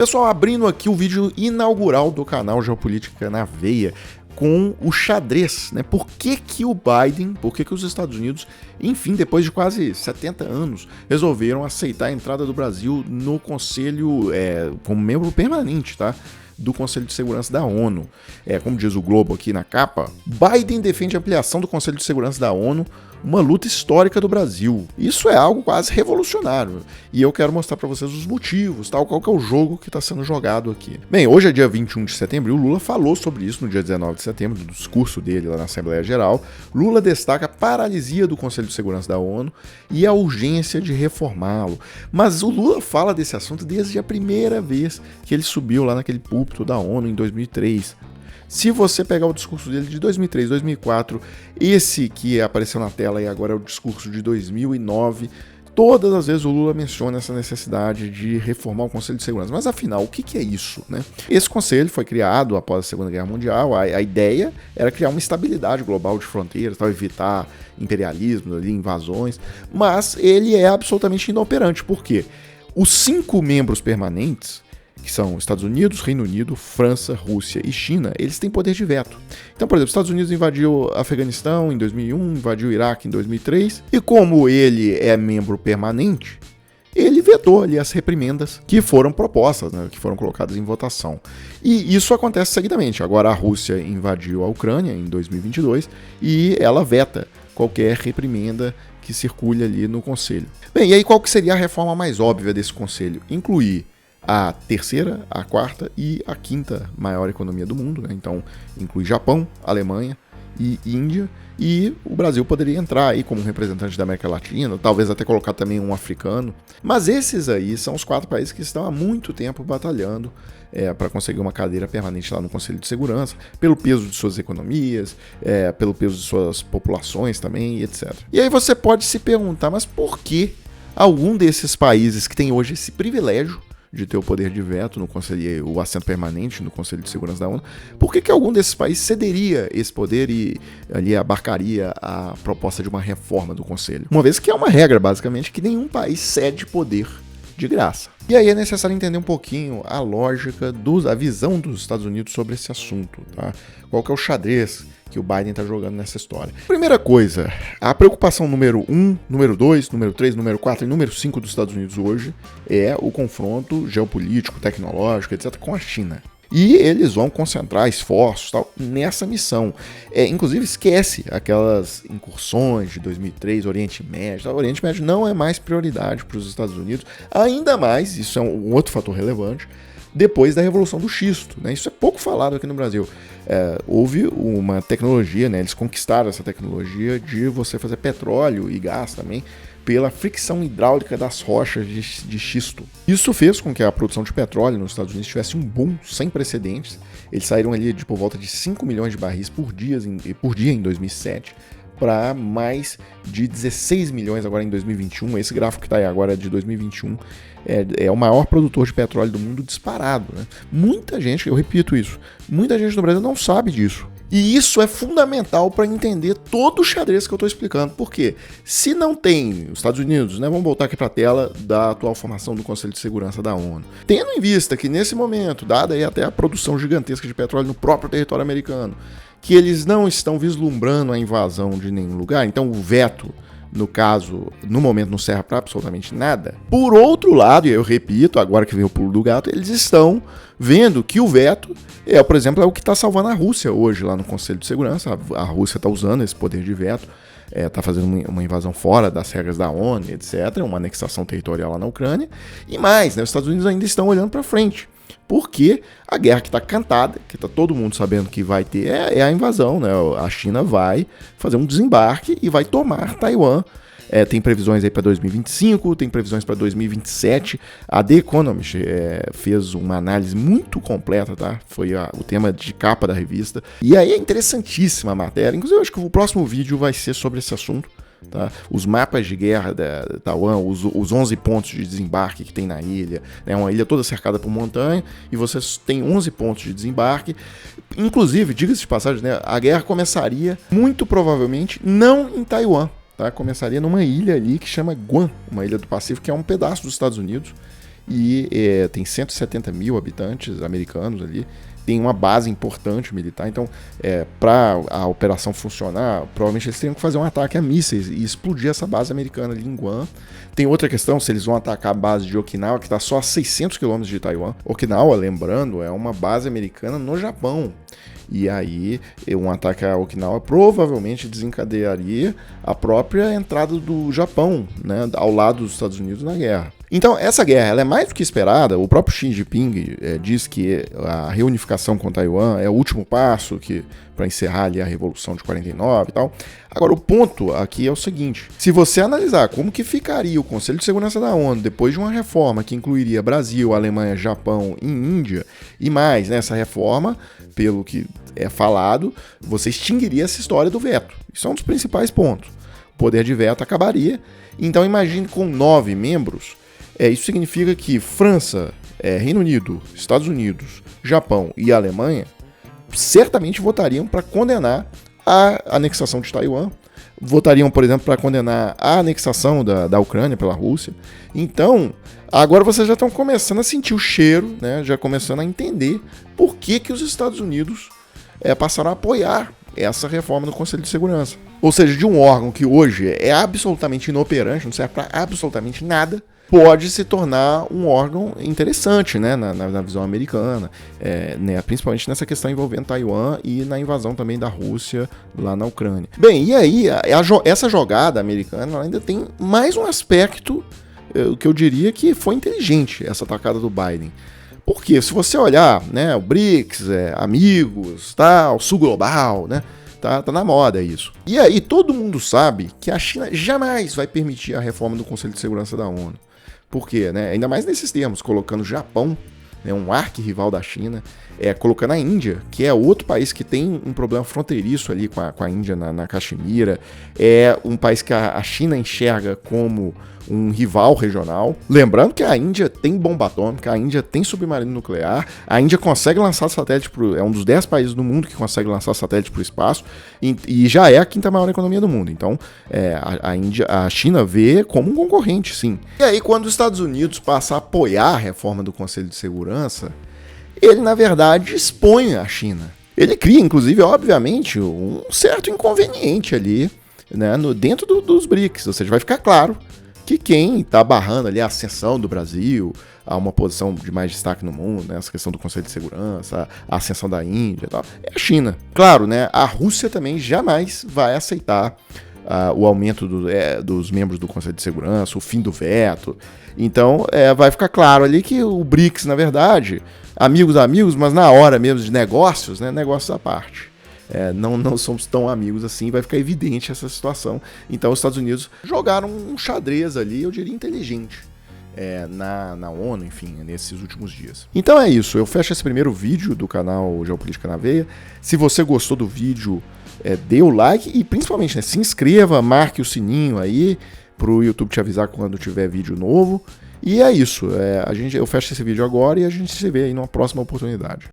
Pessoal, abrindo aqui o vídeo inaugural do canal Geopolítica na Veia com o xadrez, né? Por que o Biden, por que os Estados Unidos, enfim, depois de quase 70 anos, resolveram aceitar a entrada do Brasil no Conselho como membro permanente, tá? Do Conselho de Segurança da ONU. Como diz o Globo aqui na capa, Biden defende a ampliação do Conselho de Segurança da ONU, uma luta histórica do Brasil. Isso é algo quase revolucionário. E eu quero mostrar para vocês os motivos, qual que é o jogo que está sendo jogado aqui. Bem, hoje é dia 21 de setembro e o Lula falou sobre isso no dia 19 de setembro, no discurso dele lá na Assembleia Geral. Lula destaca a paralisia do Conselho de Segurança da ONU e a urgência de reformá-lo. Mas o Lula fala desse assunto desde a primeira vez que ele subiu lá naquele púlpito da ONU em 2003. Se você pegar o discurso dele de 2003, 2004, esse que apareceu na tela e agora é o discurso de 2009, todas as vezes o Lula menciona essa necessidade de reformar o Conselho de Segurança. Mas afinal, o que é isso, né? Esse conselho foi criado após a Segunda Guerra Mundial. A ideia era criar uma estabilidade global de fronteiras, evitar imperialismo, invasões, mas ele é absolutamente inoperante. Por quê? Os 5 membros permanentes, que são Estados Unidos, Reino Unido, França, Rússia e China, eles têm poder de veto. Então, por exemplo, os Estados Unidos invadiu Afeganistão em 2001, invadiu o Iraque em 2003, e como ele é membro permanente, ele vetou ali as reprimendas que foram propostas, né, que foram colocadas em votação. E isso acontece seguidamente. Agora a Rússia invadiu a Ucrânia em 2022 e ela veta qualquer reprimenda que circule ali no Conselho. Bem, e aí qual que seria a reforma mais óbvia desse Conselho? Incluir a terceira, a quarta e a quinta maior economia do mundo, né? Então inclui Japão, Alemanha e Índia, e o Brasil poderia entrar aí como representante da América Latina, talvez até colocar também um africano. Mas esses aí são os 4 países que estão há muito tempo batalhando para conseguir uma cadeira permanente lá no Conselho de Segurança, pelo peso de suas economias, pelo peso de suas populações também, etc. E aí você pode se perguntar, mas por que algum desses países que tem hoje esse privilégio de ter o poder de veto no conselho, o assento permanente no Conselho de Segurança da ONU, por que algum desses países cederia esse poder e ali abarcaria a proposta de uma reforma do Conselho? Uma vez que é uma regra, basicamente, que nenhum país cede poder de graça. E aí é necessário entender um pouquinho a lógica, a visão dos Estados Unidos sobre esse assunto, tá? Qual que é o xadrez que o Biden está jogando nessa história. Primeira coisa, a preocupação número 1, número 2, número 3, número 4 e número 5 dos Estados Unidos hoje é o confronto geopolítico, tecnológico, etc. com a China. E eles vão concentrar esforços nessa missão. Inclusive, esquece aquelas incursões de 2003, Oriente Médio. O Oriente Médio não é mais prioridade para os Estados Unidos, ainda mais, isso é um outro fator relevante, depois da Revolução do Xisto, né? Isso é pouco falado aqui no Brasil. Houve uma tecnologia, né? Eles conquistaram essa tecnologia de você fazer petróleo e gás também pela fricção hidráulica das rochas de xisto. Isso fez com que a produção de petróleo nos Estados Unidos tivesse um boom sem precedentes. Eles saíram ali de por volta de 5 milhões de barris por dia em 2007 para mais de 16 milhões agora em 2021. Esse gráfico que está aí agora é de 2021. É o maior produtor de petróleo do mundo disparado, né? Muita gente, eu repito isso, muita gente no Brasil não sabe disso. E isso é fundamental para entender todo o xadrez que eu estou explicando. Porque se não tem os Estados Unidos, né, vamos voltar aqui para a tela da atual formação do Conselho de Segurança da ONU. Tendo em vista que nesse momento, dada aí até a produção gigantesca de petróleo no próprio território americano, que eles não estão vislumbrando a invasão de nenhum lugar, então o veto, no caso, no momento não serve para absolutamente nada. Por outro lado, e eu repito, agora que vem o pulo do gato, eles estão vendo que o veto por exemplo, é o que está salvando a Rússia hoje lá no Conselho de Segurança. A Rússia está usando esse poder de veto, está fazendo uma invasão fora das regras da ONU, etc., uma anexação territorial lá na Ucrânia. E mais, né, os Estados Unidos ainda estão olhando para frente. Porque a guerra que está cantada, que está todo mundo sabendo que vai ter, é a invasão, né? A China vai fazer um desembarque e vai tomar Taiwan. Tem previsões aí para 2025, tem previsões para 2027. A The Economist fez uma análise muito completa, tá? Foi o tema de capa da revista. E aí é interessantíssima a matéria. Inclusive, eu acho que o próximo vídeo vai ser sobre esse assunto. Tá? Os mapas de guerra da Taiwan, os 11 pontos de desembarque que tem na ilha, é uma ilha toda cercada por montanha e vocês têm 11 pontos de desembarque. Inclusive, diga-se de passagem, né, a guerra começaria muito provavelmente não em Taiwan, tá? Começaria numa ilha ali que chama Guam, uma ilha do Pacífico, que é um pedaço dos Estados Unidos. e tem 170 mil habitantes americanos ali. Tem uma base importante militar, então para a operação funcionar, provavelmente eles teriam que fazer um ataque a mísseis e explodir essa base americana ali em Guam. Tem outra questão, se eles vão atacar a base de Okinawa, que está só a 600 km de Taiwan. Okinawa, lembrando, é uma base americana no Japão. E aí, um ataque a Okinawa provavelmente desencadearia a própria entrada do Japão, né, ao lado dos Estados Unidos na guerra. Então, essa guerra ela é mais do que esperada. O próprio Xi Jinping diz que a reunificação com Taiwan é o último passo para encerrar ali a Revolução de 49 e tal. Agora, o ponto aqui é o seguinte. Se você analisar como que ficaria o Conselho de Segurança da ONU depois de uma reforma que incluiria Brasil, Alemanha, Japão e Índia, e mais, né, essa reforma, pelo que é falado, você extinguiria essa história do veto. Isso é um dos principais pontos. O poder de veto acabaria. Então, imagine com 9 membros. Isso significa que França, Reino Unido, Estados Unidos, Japão e Alemanha certamente votariam para condenar a anexação de Taiwan, votariam, por exemplo, para condenar a anexação da Ucrânia pela Rússia. Então, agora vocês já estão começando a sentir o cheiro, né, já começando a entender por que os Estados Unidos passaram a apoiar essa reforma do Conselho de Segurança. Ou seja, de um órgão que hoje é absolutamente inoperante, não serve para absolutamente nada, pode se tornar um órgão interessante, né, na visão americana, né, principalmente nessa questão envolvendo Taiwan e na invasão também da Rússia lá na Ucrânia. Bem, e aí essa jogada americana ela ainda tem mais um aspecto que eu diria que foi inteligente, essa atacada do Biden. Porque se você olhar, né, o BRICS, amigos, tal, sul global, né, tá na moda isso. E aí todo mundo sabe que a China jamais vai permitir a reforma do Conselho de Segurança da ONU. Por quê? Né? Ainda mais nesses termos, colocando o Japão, né, um arquirrival da China, colocando a Índia, que é outro país que tem um problema fronteiriço ali com a Índia na Caxemira, é um país que a China enxerga como um rival regional. Lembrando que a Índia tem bomba atômica, a Índia tem submarino nuclear, a Índia consegue lançar satélite é um dos 10 países do mundo que consegue lançar satélite para o espaço e já é a 5ª maior economia do mundo. Então, a China vê como um concorrente, sim. E aí, quando os Estados Unidos passam a apoiar a reforma do Conselho de Segurança, ele, na verdade, expõe a China. Ele cria, inclusive, obviamente, um certo inconveniente ali, né, dentro dos BRICS. Ou seja, vai ficar claro que quem está barrando ali a ascensão do Brasil a uma posição de mais destaque no mundo, né, essa questão do Conselho de Segurança, a ascensão da Índia e tal, é a China. Claro, né, a Rússia também jamais vai aceitar o aumento dos membros do Conselho de Segurança, o fim do veto. Então, vai ficar claro ali que o BRICS, na verdade, amigos, mas na hora mesmo de negócios, né, negócios à parte. Não somos tão amigos assim, vai ficar evidente essa situação. Então os Estados Unidos jogaram um xadrez ali, eu diria inteligente, na ONU, enfim, nesses últimos dias. Então é isso, eu fecho esse primeiro vídeo do canal Geopolítica na Veia. Se você gostou do vídeo, dê o like e principalmente, né, se inscreva, marque o sininho aí para o YouTube te avisar quando tiver vídeo novo. E é isso, eu fecho esse vídeo agora e a gente se vê aí numa próxima oportunidade.